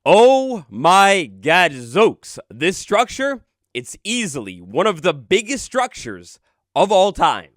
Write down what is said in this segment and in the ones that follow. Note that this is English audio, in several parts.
Oh my gadzooks. This structure, it's easily one of the biggest structures of all time.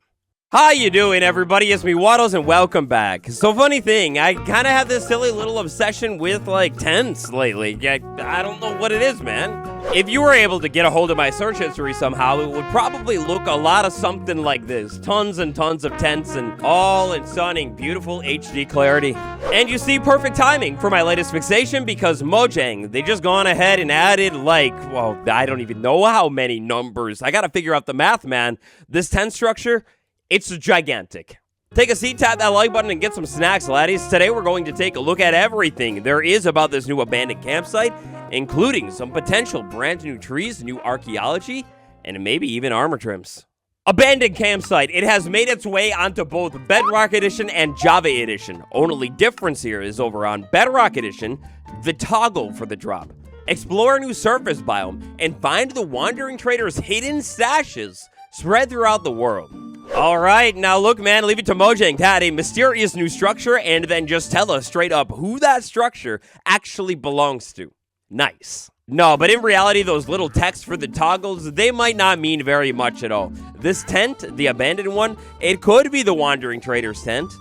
How you doing, everybody? It's me, Wattles, and welcome back. So funny thing, I kind of have this silly little obsession with, tents lately. I don't know what it is, man. If you were able to get a hold of my search history somehow, it would probably look a lot of something like this. Tons and tons of tents and all in stunning, beautiful HD clarity. And you see, perfect timing for my latest fixation because Mojang, they just gone ahead and added I don't even know how many numbers. I gotta figure out the math, man. This tent structure, it's gigantic. Take a seat, tap that like button, and get some snacks, laddies. Today, we're going to take a look at everything there is about this new abandoned campsite, including some potential brand new trees, new archaeology, and maybe even armor trims. Abandoned campsite. It has made its way onto both Bedrock Edition and Java Edition. Only difference here is over on Bedrock Edition, the toggle for the drop. Explore a new surface biome and find the wandering trader's hidden stashes spread throughout the world. Alright, now look, man, leave it to Mojang to add a mysterious new structure and then just tell us straight up who that structure actually belongs to. Nice. No, but in reality, those little texts for the toggles, they might not mean very much at all. This tent, the abandoned one, it could be the wandering trader's tent.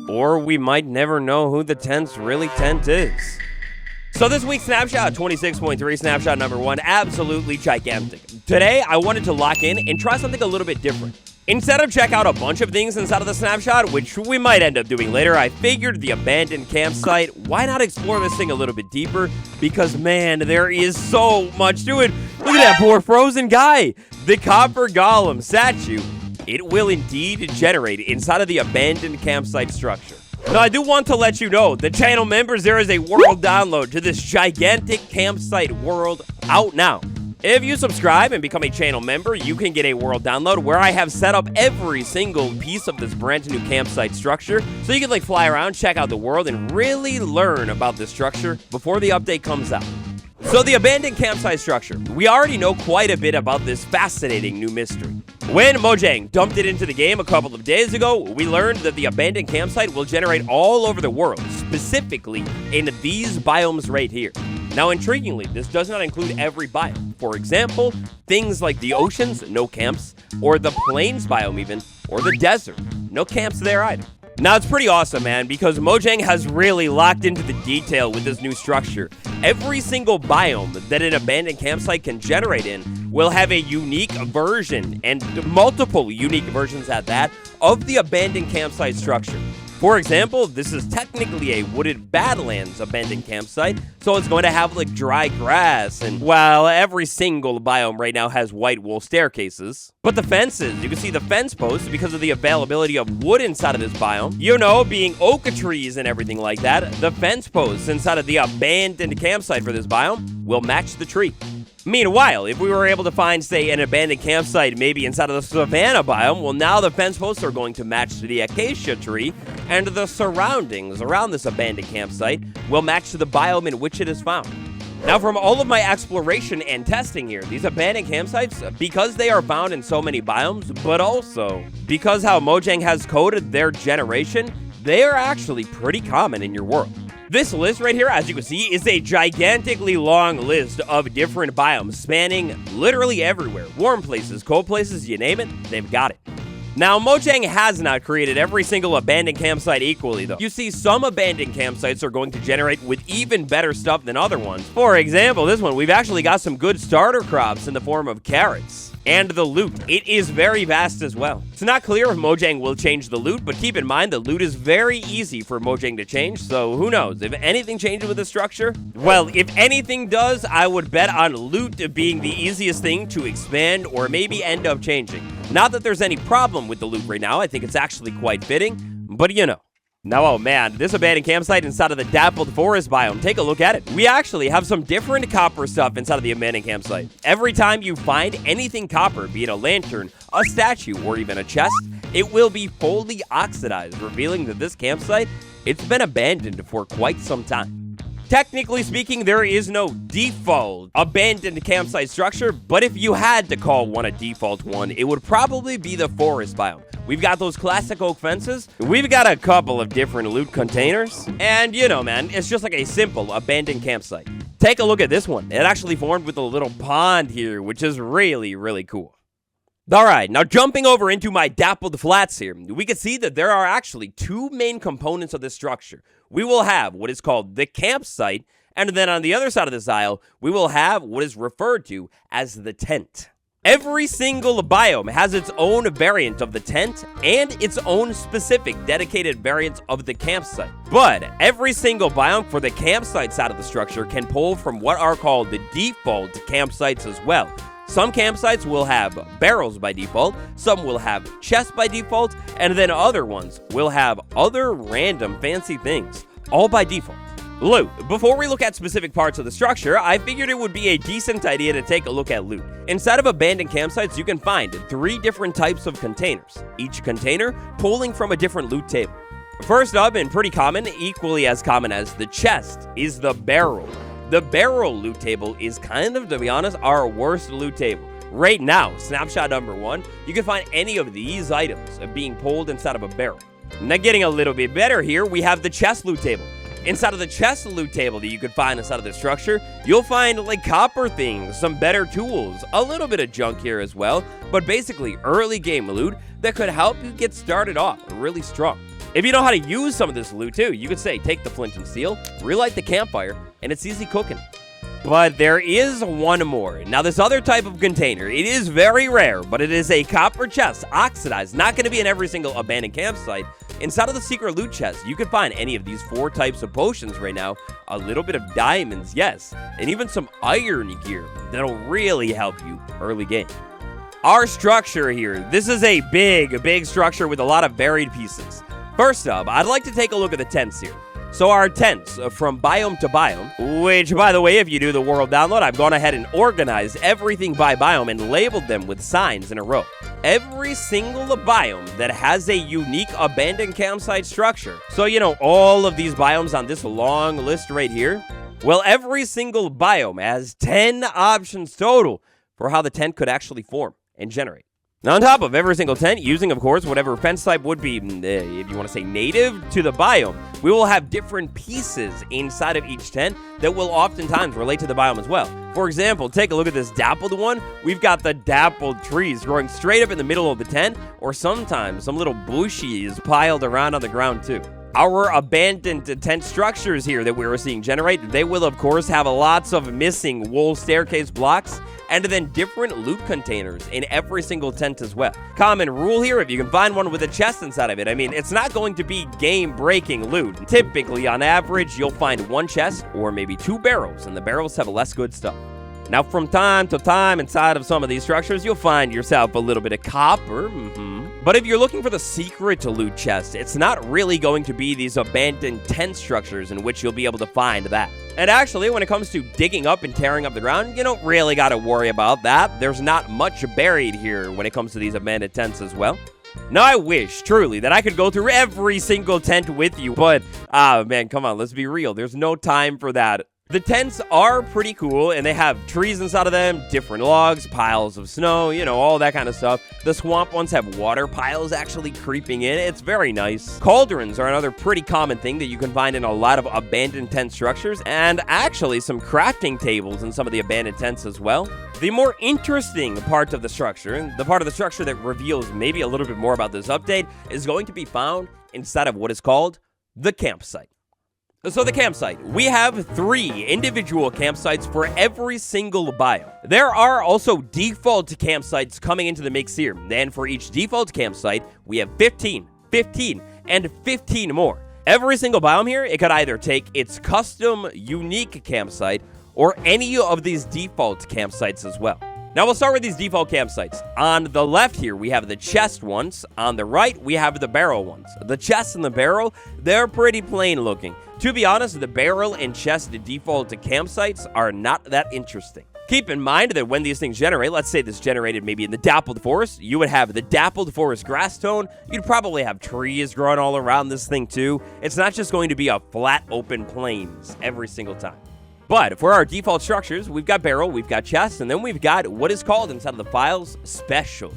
Or we might never know who the tent's tent is. So this week's snapshot, 26.3 snapshot number 1, absolutely gigantic. Today, I wanted to lock in and try something a little bit different. Instead of check out a bunch of things inside of the snapshot, which we might end up doing later, I figured the abandoned campsite, why not explore this thing a little bit deeper? Because, man, there is so much to it. Look at that poor frozen guy. The copper golem statue, it will indeed generate inside of the abandoned campsite structure. Now, I do want to let you know, the channel members, there is a world download to this gigantic campsite world out now. If you subscribe and become a channel member, you can get a world download where I have set up every single piece of this brand new campsite structure. So you can fly around, check out the world, and really learn about this structure before the update comes out. So the abandoned campsite structure, we already know quite a bit about this fascinating new mystery. When Mojang dumped it into the game a couple of days ago, we learned that the abandoned campsite will generate all over the world, specifically in these biomes right here. Now, intriguingly, this does not include every biome. For example, things like the oceans, no camps, or the plains biome even, or the desert, no camps there either. Now, it's pretty awesome, man, because Mojang has really locked into the detail with this new structure. Every single biome that an abandoned campsite can generate in will have a unique version, and multiple unique versions at that, of the abandoned campsite structure. For example, this is technically a wooded badlands abandoned campsite, so it's going to have dry grass, and while every single biome right now has white wool staircases. But the fences, you can see the fence posts because of the availability of wood inside of this biome. You know, being oak trees and everything like that, the fence posts inside of the abandoned campsite for this biome will match the tree. Meanwhile, if we were able to find, say, an abandoned campsite maybe inside of the savanna biome, well, now the fence posts are going to match the acacia tree, and the surroundings around this abandoned campsite will match to the biome in which it is found. Now, from all of my exploration and testing here, these abandoned campsites, because they are found in so many biomes, but also because how Mojang has coded their generation, they are actually pretty common in your world. This list right here, as you can see, is a gigantically long list of different biomes spanning literally everywhere. Warm places, cold places, you name it, they've got it. Now, Mojang has not created every single abandoned campsite equally, though. You see, some abandoned campsites are going to generate with even better stuff than other ones. For example, this one, we've actually got some good starter crops in the form of carrots. And the loot, it is very vast as well. It's not clear if Mojang will change the loot, but keep in mind the loot is very easy for Mojang to change, so who knows? If anything changes with the structure, well, if anything does, I would bet on loot being the easiest thing to expand or maybe end up changing. Not that there's any problem with the loot right now, I think it's actually quite fitting, but you know. Now, oh man, this abandoned campsite inside of the dappled forest biome, take a look at it. We actually have some different copper stuff inside of the abandoned campsite. Every time you find anything copper, be it a lantern, a statue, or even a chest, it will be fully oxidized, revealing that this campsite, it's been abandoned for quite some time. Technically speaking, there is no default abandoned campsite structure, but if you had to call one a default one, it would probably be the forest biome. We've got those classic oak fences, we've got a couple of different loot containers, and you know, man, it's just like a simple abandoned campsite. Take a look at this one. It actually formed with a little pond here, which is really, really cool. Alright, now jumping over into my dappled flats here, we can see that there are actually two main components of this structure. We will have what is called the campsite, and then on the other side of this aisle, we will have what is referred to as the tent. Every single biome has its own variant of the tent and its own specific dedicated variant of the campsite. But every single biome for the campsite side of the structure can pull from what are called the default campsites as well. Some campsites will have barrels by default, some will have chests by default, and then other ones will have other random fancy things, all by default. Loot. Before we look at specific parts of the structure, I figured it would be a decent idea to take a look at loot. Inside of abandoned campsites, you can find 3 different types of containers, each container pulling from a different loot table. First up, and pretty common, equally as common as the chest, is the barrel. The barrel loot table is kind of, to be honest, our worst loot table. Right now, snapshot number 1, you can find any of these items being pulled inside of a barrel. Now getting a little bit better here, we have the chest loot table. Inside of the chest loot table that you could find inside of the structure, you'll find like copper things, some better tools, a little bit of junk here as well, but basically early game loot that could help you get started off really strong. If you know how to use some of this loot too, you could say take the flint and steel, relight the campfire, and it's easy cooking. But there is one more. Now this other type of container, it is very rare, but it is a copper chest, oxidized, not going to be in every single abandoned campsite. Inside of the secret loot chest, you can find any of these 4 types of potions right now, a little bit of diamonds, yes, and even some iron gear that'll really help you early game. Our structure here, this is a big structure with a lot of buried pieces. First up, I'd like to take a look at the tents here. So our tents from biome to biome, which by the way, if you do the world download, I've gone ahead and organized everything by biome and labeled them with signs in a row. Every single biome that has a unique abandoned campsite structure. So, you know, all of these biomes on this long list right here, well, every single biome has 10 options total for how the tent could actually form and generate. Now, on top of every single tent, using, of course, whatever fence type would be, if you want to say native to the biome, we will have different pieces inside of each tent that will oftentimes relate to the biome as well. For example, take a look at this dappled one. We've got the dappled trees growing straight up in the middle of the tent, or sometimes some little bushes piled around on the ground too. Our abandoned tent structures here that we were seeing generate, they will of course have lots of missing wool staircase blocks and then different loot containers in every single tent as well. Common rule here, if you can find one with a chest inside of it, I mean, it's not going to be game-breaking loot. Typically, on average, you'll find 1 chest or maybe 2 barrels, and the barrels have less good stuff. Now, from time to time inside of some of these structures, you'll find yourself a little bit of copper, But if you're looking for the secret to loot chest, it's not really going to be these abandoned tent structures in which you'll be able to find that. And actually, when it comes to digging up and tearing up the ground, you don't really got to worry about that. There's not much buried here when it comes to these abandoned tents as well. Now, I wish, truly, that I could go through every single tent with you, but, man, come on, let's be real. There's no time for that. The tents are pretty cool, and they have trees inside of them, different logs, piles of snow, you know, all that kind of stuff. The swamp ones have water piles actually creeping in. It's very nice. Cauldrons are another pretty common thing that you can find in a lot of abandoned tent structures, and actually some crafting tables in some of the abandoned tents as well. The more interesting part of the structure, the part of the structure that reveals maybe a little bit more about this update, is going to be found inside of what is called the campsite. So the campsite, we have 3 individual campsites for every single biome. There are also default campsites coming into the mix here. Then for each default campsite, we have 15, 15, and 15 more. Every single biome here, it could either take its custom unique campsite or any of these default campsites as well. Now we'll start with these default campsites. On the left here, we have the chest ones. On the right, we have the barrel ones. The chest and the barrel, they're pretty plain looking. To be honest, the barrel and chest default campsites are not that interesting. Keep in mind that when these things generate, let's say this generated maybe in the dappled forest, you would have the dappled forest grass tone. You'd probably have trees growing all around this thing too. It's not just going to be a flat open plains every single time. But for our default structures, we've got barrel, we've got chest, and then we've got what is called inside of the files special.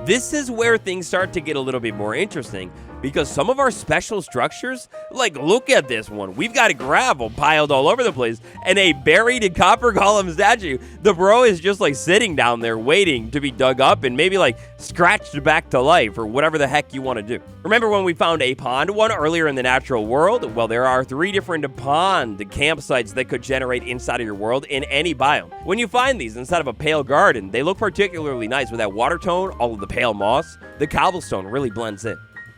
This is where things start to get a little bit more interesting, because some of our special structures, like look at this one. We've got gravel piled all over the place and a buried copper golem statue. The bro is just like sitting down there waiting to be dug up and maybe like scratched back to life or whatever the heck you want to do. Remember when we found a pond one earlier in the natural world? Well, there are 3 different pond campsites that could generate inside of your world in any biome. When you find these inside of a pale garden, they look particularly nice with that water tone, all of the pale moss. The cobblestone really blends in.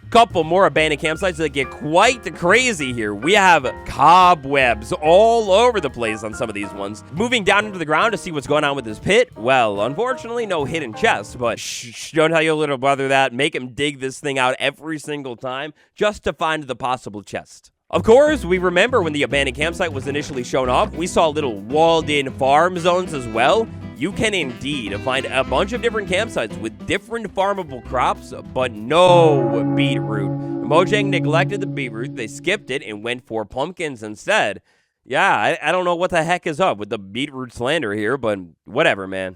Couple more abandoned campsites that get quite crazy here. We have cobwebs all over the place on some of these ones. Moving down into the ground to see what's going on with this pit. Well, unfortunately, no hidden chest, but shh, don't tell your little brother that. Make him dig this thing out every single time just to find the possible chest. Of course, we remember when the abandoned campsite was initially shown off, we saw little walled-in farm zones as well. You can indeed find a bunch of different campsites with different farmable crops, but no beetroot. Mojang neglected the beetroot, they skipped it and went for pumpkins instead. Yeah, I don't know what the heck is up with the beetroot slander here, but whatever, man.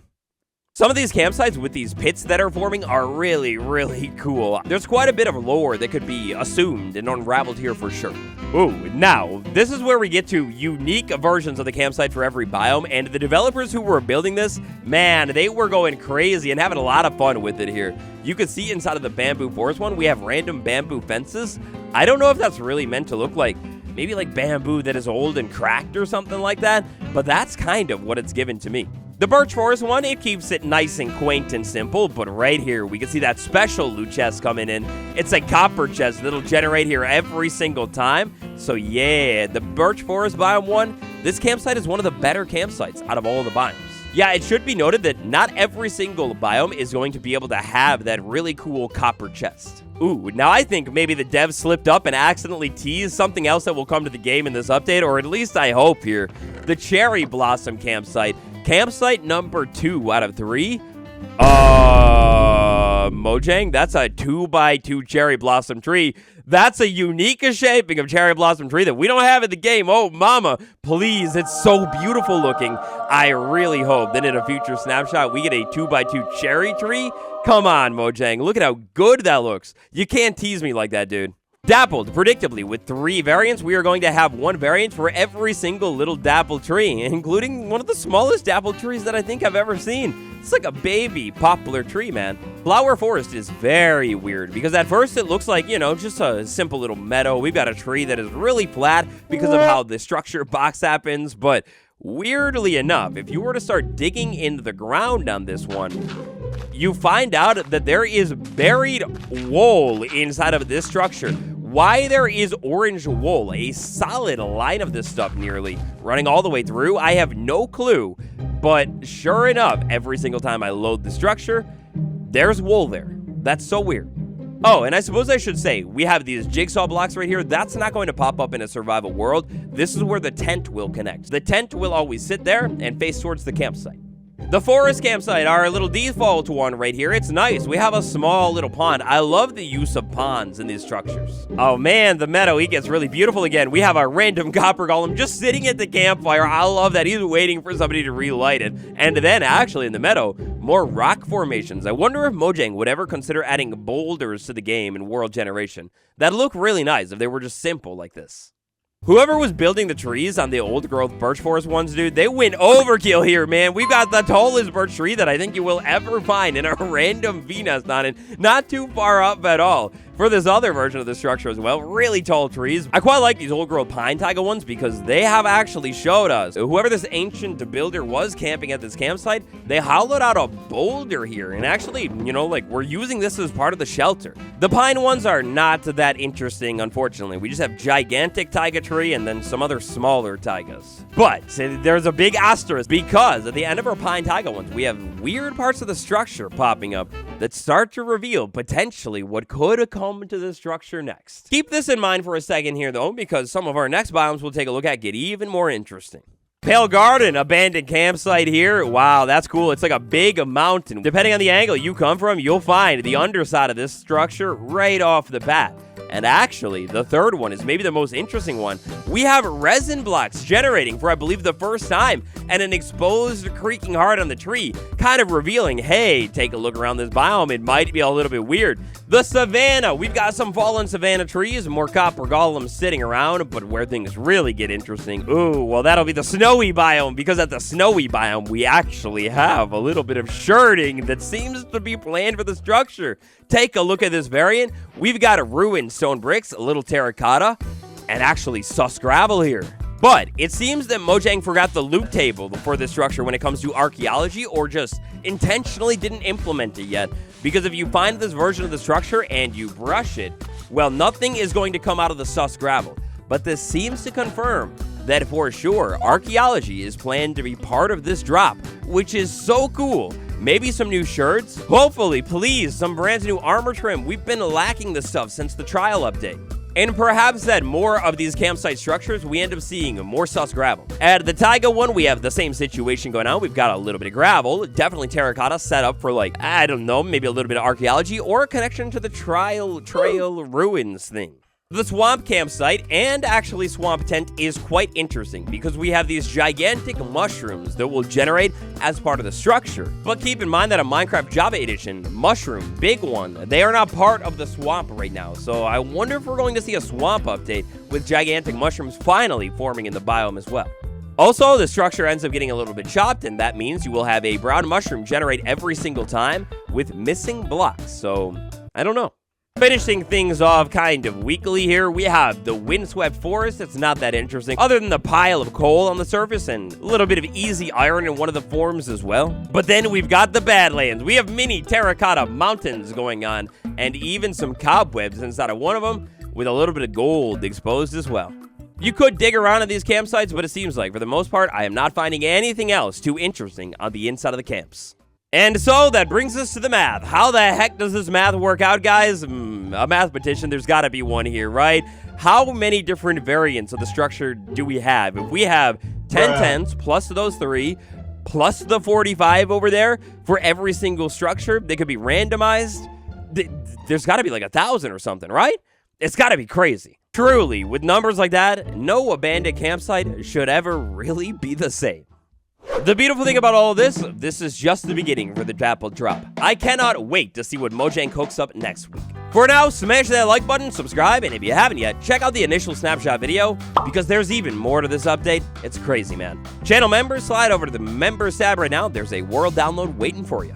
Some of these campsites with these pits that are forming are really, really cool. There's quite a bit of lore that could be assumed and unraveled here for sure. Ooh, now, this is where we get to unique versions of the campsite for every biome, and the developers who were building this, man, they were going crazy and having a lot of fun with it here. You can see inside of the bamboo forest one, we have random bamboo fences. I don't know if that's really meant to look like maybe like bamboo that is old and cracked or something like that, but that's kind of what it's given to me. The birch forest one, it keeps it nice and quaint and simple, but right here, we can see that special loot chest coming in. It's a copper chest that'll generate here every single time. So yeah, the birch forest biome one, this campsite is one of the better campsites out of all of the biomes. Yeah, it should be noted that not every single biome is going to be able to have that really cool copper chest. Ooh, now I think maybe the devs slipped up and accidentally teased something else that will come to the game in this update, or at least I hope here. The cherry blossom campsite. Campsite number 2 out of 3. Mojang, that's a 2x2 cherry blossom tree. That's a unique shaping of cherry blossom tree that we don't have in the game. Oh, mama, please, it's so beautiful looking. I really hope that in a future snapshot, we get a 2x2 cherry tree. Come on, Mojang, look at how good that looks. You can't tease me like that, dude. Dappled, predictably, with 3 variants, we are going to have 1 variant for every single little dappled tree, including one of the smallest dappled trees that I think I've ever seen. It's like a baby poplar tree, man. Flower forest is very weird, because at first it looks like, you know, just a simple little meadow. We've got a tree that is really flat because of how the structure box happens, but weirdly enough, if you were to start digging into the ground on this one, you find out that there is buried wool inside of this structure. Why there is orange wool, a solid line of this stuff nearly, running all the way through, I have no clue. But sure enough, every single time I load the structure, there's wool there. That's so weird. Oh, and I suppose I should say, we have these jigsaw blocks right here. That's not going to pop up in a survival world. This is where the tent will connect. The tent will always sit there and face towards the campsite. The forest campsite, our little default one right here. It's nice. We have a small little pond. I love the use of ponds in these structures. Oh man, the meadow, he gets really beautiful again. We have a random copper golem just sitting at the campfire. I love that. He's waiting for somebody to relight it. And then actually in the meadow, more rock formations. I wonder if Mojang would ever consider adding boulders to the game in world generation. That'd look really nice if they were just simple like this. Whoever was building the trees on the old growth birch forest ones, dude, they went overkill here, man. We've got the tallest birch tree that I think you will ever find in a random V-nest on it. Not too far up at all. For this other version of the structure as well, really tall trees. I quite like these old growth pine taiga ones because they have actually showed us whoever this ancient builder was camping at this campsite, they hollowed out a boulder here and actually, you know, like we're using this as part of the shelter. The pine ones are not that interesting, unfortunately. We just have gigantic taiga tree and then some other smaller taigas. But there's a big asterisk because at the end of our pine taiga ones, we have weird parts of the structure popping up that start to reveal potentially what could come to the structure next. Keep this in mind for a second here though, because some of our next biomes we'll take a look at get even more interesting. Pale Garden, abandoned campsite here. Wow, that's cool. It's like a big mountain. Depending on the angle you come from, you'll find the underside of this structure right off the bat. And actually, the third one is maybe the most interesting one. We have resin blocks generating for, I believe, the first time, and an exposed creaking heart on the tree, kind of revealing, hey, take a look around this biome. It might be a little bit weird. The savanna. We've got some fallen savanna trees, more copper golems sitting around, but where things really get interesting, ooh, well, that'll be the snowy biome, because at the snowy biome, we actually have a little bit of sharding that seems to be planned for the structure. Take a look at this variant. We've got a ruined stone bricks, a little terracotta, and actually sus gravel here. But it seems that Mojang forgot the loot table for this structure when it comes to archaeology, or just intentionally didn't implement it yet. Because if you find this version of the structure and you brush it, well, nothing is going to come out of the sus gravel. But this seems to confirm that for sure, archaeology is planned to be part of this drop, which is so cool. Maybe some new shirts? Hopefully, please, some brand new armor trim. We've been lacking this stuff since the trial update. And perhaps at more of these campsite structures, we end up seeing more sus gravel. At the taiga one, we have the same situation going on. We've got a little bit of gravel, definitely terracotta, set up for, like, I don't know, maybe a little bit of archaeology or a connection to the trail ruins thing. The swamp campsite and actually swamp tent is quite interesting because we have these gigantic mushrooms that will generate as part of the structure. But keep in mind that a Minecraft Java Edition mushroom, big one, they are not part of the swamp right now. So I wonder if we're going to see a swamp update with gigantic mushrooms finally forming in the biome as well. Also, the structure ends up getting a little bit chopped, and that means you will have a brown mushroom generate every single time with missing blocks. So I don't know. Finishing things off kind of weakly here, we have the windswept forest. It's not that interesting, other than the pile of coal on the surface and a little bit of easy iron in one of the forms as well. But then we've got the Badlands. We have mini terracotta mountains going on, and even some cobwebs inside of one of them with a little bit of gold exposed as well. You could dig around at these campsites, but it seems like, for the most part, I am not finding anything else too interesting on the inside of the camps. And so that brings us to the math. How the heck does this math work out, guys? A mathematician, there's got to be one here, right? How many different variants of the structure do we have? If we have 10 tens plus those 3 plus the 45 over there for every single structure, they could be randomized. There's got to be like 1,000 or something, right? It's got to be crazy. Truly, with numbers like that, no abandoned campsite should ever really be the same. The beautiful thing about all of this is just the beginning for the Dapple drop. I cannot wait to see what Mojang cooks up next week. For now, smash that like button, subscribe, and if you haven't yet, check out the initial snapshot video, because there's even more to this update. It's crazy, man. Channel members, slide over to the members tab right now. There's a world download waiting for you.